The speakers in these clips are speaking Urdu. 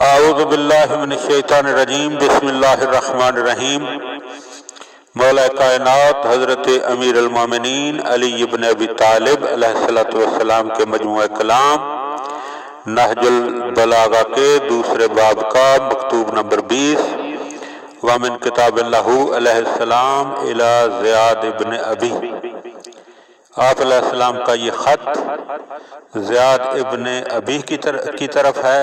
اعوذ باللہ من الشیطان الرجیم، بسم اللہ الرحمن الرحیم۔ مولا کائنات حضرت امیر المومنین علی بن ابی طالب علیہ السلام کے مجموعہ کلام نہج البلاغہ کے دوسرے باب کا مکتوب نمبر 20 ومن کتاب اللہ علیہ السلام الی زیاد ابن ابی۔ آپ علیہ السلام کا یہ خط زیاد ابن ابی کی طرف ہے۔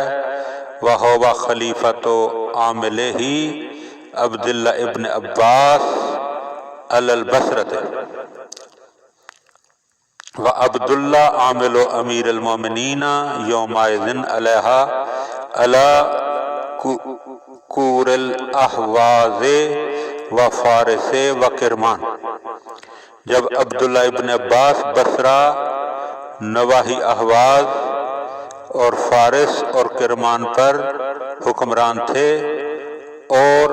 وَهُوَ خلیفۃ عاملہ عبداللہ ابن عباس علی البصرۃ وعبداللہ عامل امیر المومنین یومئذ علیہا علی کور الاحواز و فارس و کرمان۔ جب عبداللہ ابن عباس بصرہ، نواحی احواز اور فارس اور کرمان پر حکمران تھے، اور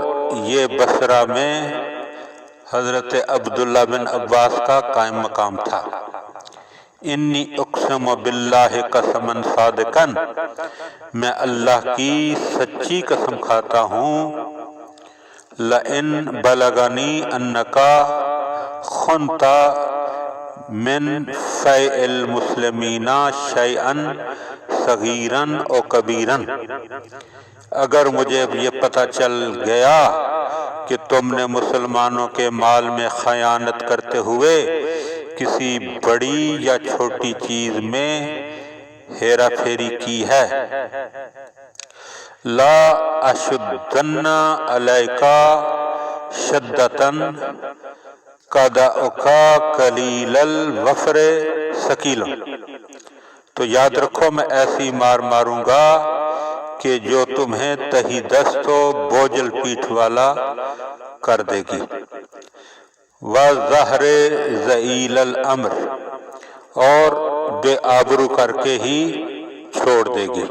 یہ بصرہ میں حضرت عبداللہ بن عباس کا قائم مقام تھا۔ انی اقسم باللہ قسما صادقا، میں اللہ کی سچی قسم کھاتا ہوں، لئن بلغنی انکا خنت من فیء المسلمین شیئا صغیرا او کبیرا، اگر مجھے یہ پتہ چل گیا کہ تم نے مسلمانوں کے مال میں خیانت کرتے ہوئے کسی بڑی یا چھوٹی چیز میں ہیرا پھیری کی ہے، لا اشدن علیک شدۃ قضاؤک قلیل الوفر ثقیل، تو یاد رکھو میں ایسی مار ماروں گا کہ جو تمہیں تہی دست و بوجھل پیٹھ والا کر دے گی، وَظَہْرِ ذَئِیلَ الْأَمْرِ، اور بے آبرو کر کے ہی چھوڑ دے گی۔